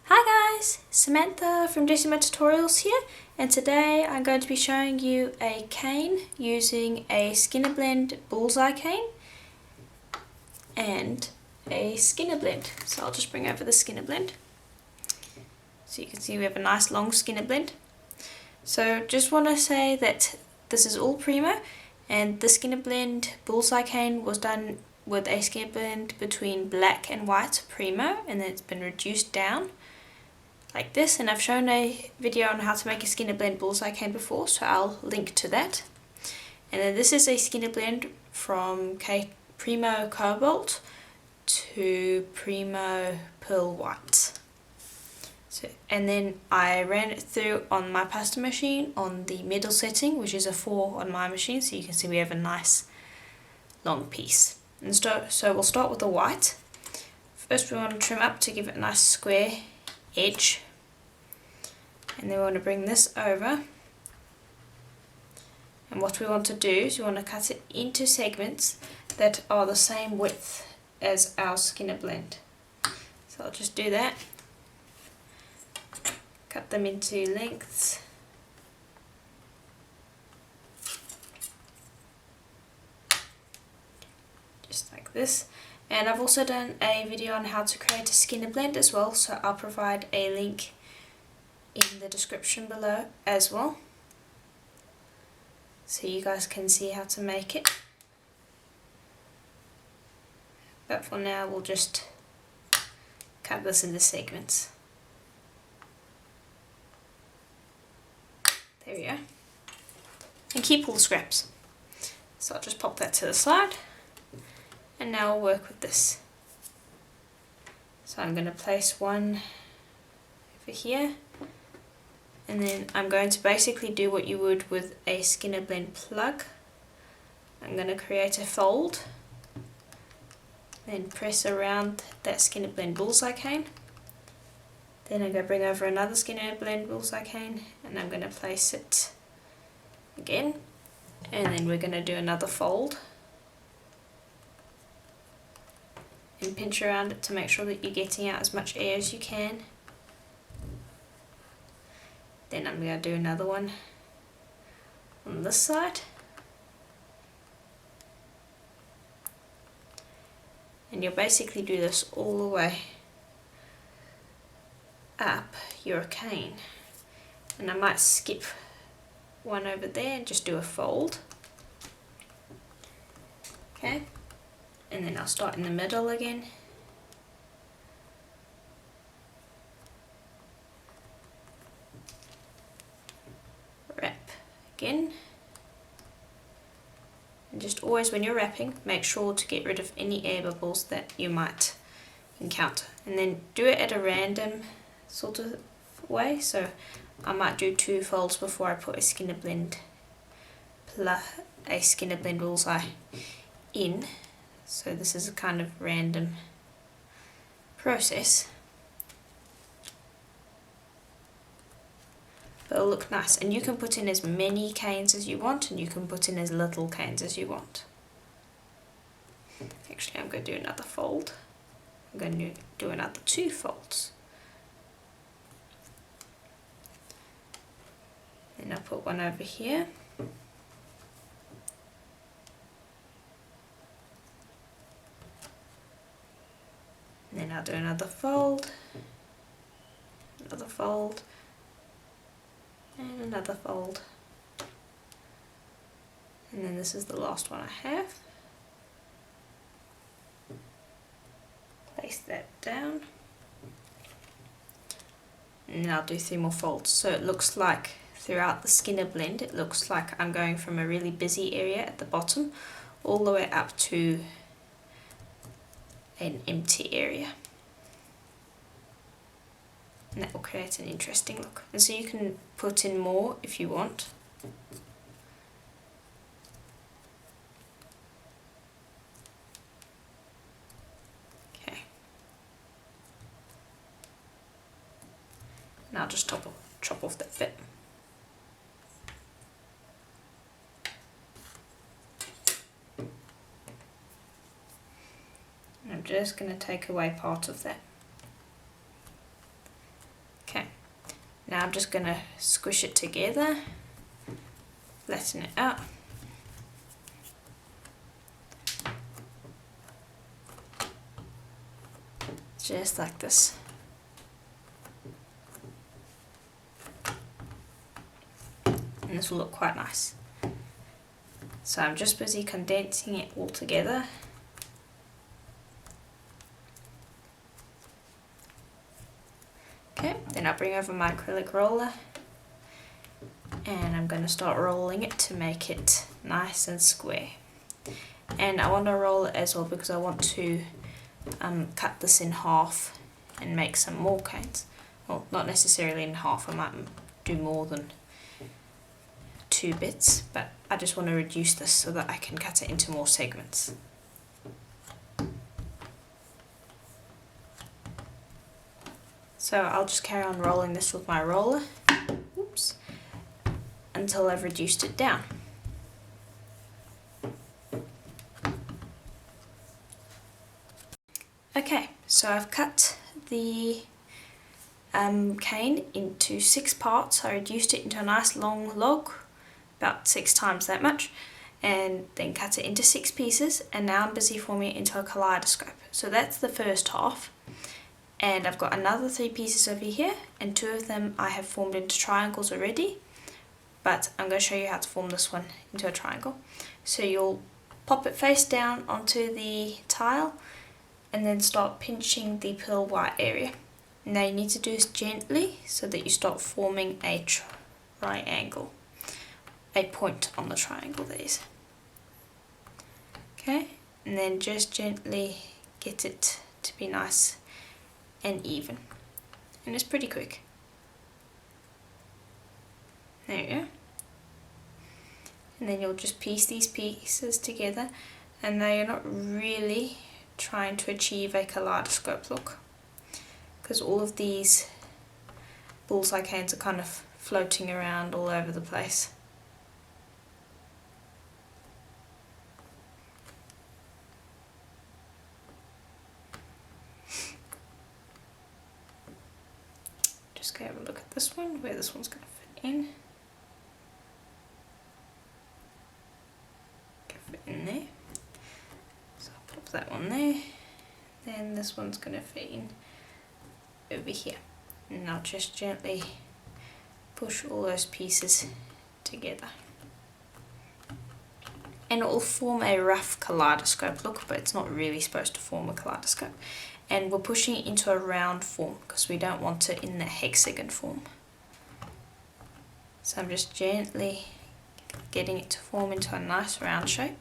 Hi guys, Samantha from Jessama Tutorials here, and today I'm going to be showing you a cane using a Skinner Blend bullseye cane and a Skinner Blend. So I'll just bring over the Skinner Blend. So you can see we have a nice long Skinner Blend. So just want to say that this is all Primo, and the Skinner Blend bullseye cane was done with a Skinner Blend between black and white Primo, and then it's been reduced down like this, and I've shown a video on how to make a Skinner Blend bullseye cane before, so I'll link to that. And then this is a Skinner Blend from Primo Cobalt to Primo Pearl White. So, and then I ran it through on my pasta machine on the middle setting, which is a 4 on my machine, so you can see we have a nice long piece. And so we'll start with the white. First we want to trim up to give it a nice square edge, and then we want to bring this over, and what we want to do is we want to cut it into segments that are the same width as our Skinner Blend. So I'll just do that, cut them into lengths, just like this. And I've also done a video on how to create a Skinner Blend as well, so I'll provide a link in the description below as well, so you guys can see how to make it. But for now we'll just cut this into segments. There we go. And keep all the scraps. So I'll just pop that to the side. And now I'll work with this. So I'm going to place one over here, and then I'm going to basically do what you would with a Skinner Blend plug. I'm going to create a fold, then press around that Skinner Blend bullseye cane. Then I'm going to bring over another Skinner Blend bullseye cane, and I'm going to place it again, and then we're going to do another fold. And pinch around it to make sure that you're getting out as much air as you can. Then I'm going to do another one on this side. And you'll basically do this all the way up your cane. And I might skip one over there and just do a fold. Okay. And then I'll start in the middle again. Wrap again. And just always when you're wrapping, make sure to get rid of any air bubbles that you might encounter. And then do it at a random sort of way. So I might do 2 folds before I put a Skinner Blend bullseye in. So this is a kind of random process, but it'll look nice, and you can put in as many canes as you want, and you can put in as little canes as you want. Actually, I'm going to do another fold. I'm going to do another 2 folds. Then I'll put one over here. Then I'll do another fold, and another fold, and then this is the last one I have. Place that down, and then I'll do 3 more folds. So it looks like throughout the Skinner Blend, it looks like I'm going from a really busy area at the bottom all the way up to an empty area, and that will create an interesting look. And so you can put in more if you want. Okay, and I'll just chop off that bit. I'm just going to take away part of that. I'm just going to squish it together, flatten it out. Just like this. And this will look quite nice. So I'm just busy condensing it all together. Okay, then I'll bring over my acrylic roller and I'm going to start rolling it to make it nice and square. And I want to roll it as well because I want to cut this in half and make some more canes. Well, not necessarily in half, I might do more than 2 bits, but I just want to reduce this so that I can cut it into more segments. So I'll just carry on rolling this with my roller, oops, until I've reduced it down. Okay, so I've cut the cane into 6 parts. I reduced it into a nice long log, about 6 times that much, and then cut it into 6 pieces, and now I'm busy forming it into a kaleidoscope. So that's the first half, and I've got another 3 pieces over here, and 2 of them I have formed into triangles already, but I'm going to show you how to form this one into a triangle. So you'll pop it face down onto the tile and then start pinching the pearl white area. Now you need to do this gently so that you start forming a triangle, a point on the triangle there is. Okay, and then just gently get it to be nice and even, and it's pretty quick. There you go. And then you'll just piece these pieces together, and now you're not really trying to achieve a kaleidoscope look because all of these bullseye canes are kind of floating around all over the place. Just go have a look at this one, where this one's going to fit in. Fit in there. So I'll pop that one there. Then this one's going to fit in over here. And I'll just gently push all those pieces together. And it will form a rough kaleidoscope look, but it's not really supposed to form a kaleidoscope. And we're pushing it into a round form because we don't want it in the hexagon form. So I'm just gently getting it to form into a nice round shape.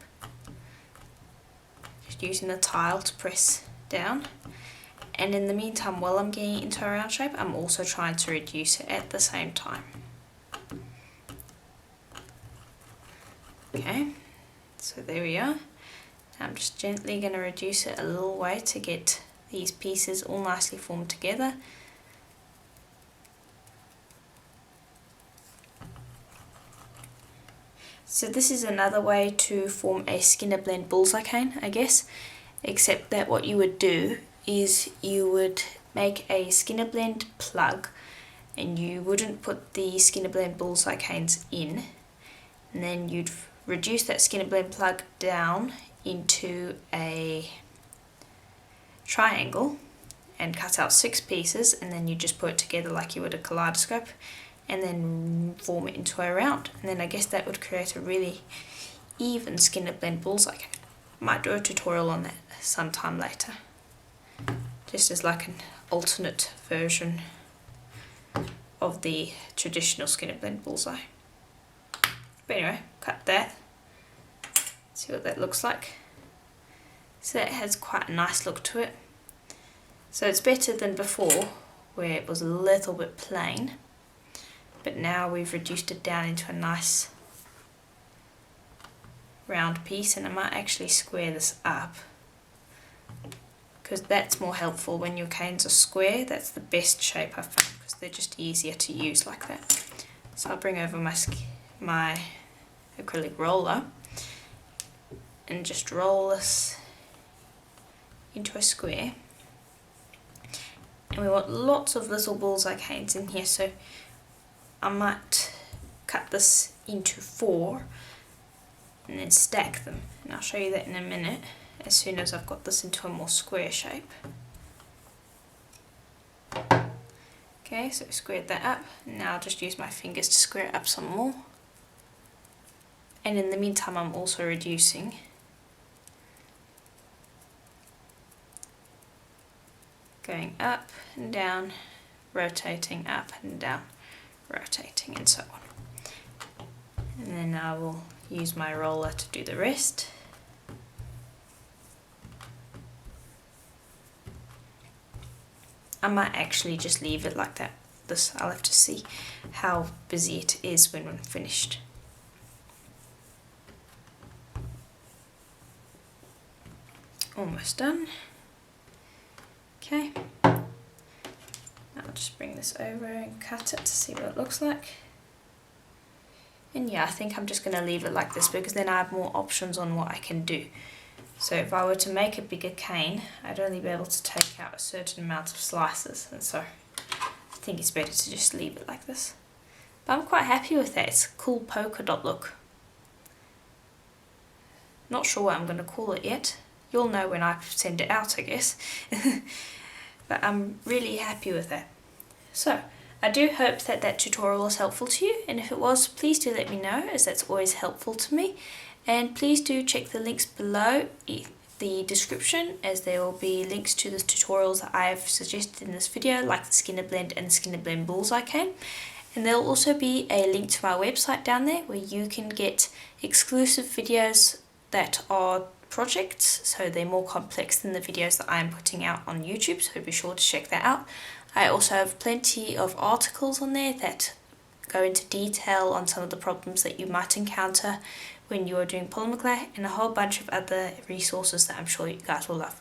Just using the tile to press down. And in the meantime, while I'm getting it into a round shape, I'm also trying to reduce it at the same time. Okay, so there we are. I'm just gently going to reduce it a little way to get these pieces all nicely formed together. So this is another way to form a Skinner blend bullseye cane, I guess, except that what you would do is you would make a Skinner blend plug and you wouldn't put the Skinner blend bullseye canes in, and then you'd reduce that Skinner blend plug down into a triangle and cut out 6 pieces, and then you just put it together like you would a kaleidoscope and then form it into a round, and then I guess that would create a really even Skinner blend bullseye cane. Might do a tutorial on that sometime later, just as like an alternate version of the traditional Skinner blend bullseye. But anyway, cut that, see what that looks like. So that has quite a nice look to it. So it's better than before where it was a little bit plain, but now we've reduced it down into a nice round piece, and I might actually square this up because that's more helpful when your canes are square. That's the best shape I've found because they're just easier to use like that. So I'll bring over my acrylic roller and just roll this into a square. And we want lots of little bullseye canes in here, so I might cut this into 4 and then stack them, and I'll show you that in a minute as soon as I've got this into a more square shape. Okay, so squared that up. Now I'll just use my fingers to square it up some more. And in the meantime, I'm also reducing. Going up and down, rotating up and down, rotating, and so on. And then I will use my roller to do the rest. I might actually just leave it like that. I'll have to see how busy it is when I'm finished. Almost done. Okay. Now I'll just bring this over and cut it to see what it looks like. And yeah, I think I'm just going to leave it like this because then I have more options on what I can do. So if I were to make a bigger cane, I'd only be able to take out a certain amount of slices, and so I think it's better to just leave it like this. But I'm quite happy with that. It's a cool polka dot look. Not sure what I'm going to call it yet. You'll know when I send it out, I guess. But I'm really happy with that. So I do hope that that tutorial was helpful to you, and if it was, please do let me know, as that's always helpful to me. And please do check the links below the description, as there will be links to the tutorials that I have suggested in this video, like the Skinner Blend and Skinner Blend Bullseye cane. And there will also be a link to my website down there where you can get exclusive videos that are projects, so they're more complex than the videos that I'm putting out on YouTube, so be sure to check that out. I also have plenty of articles on there that go into detail on some of the problems that you might encounter when you are doing polymer clay, and a whole bunch of other resources that I'm sure you guys will love.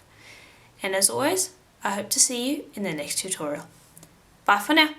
And as always, I hope to see you in the next tutorial. Bye for now!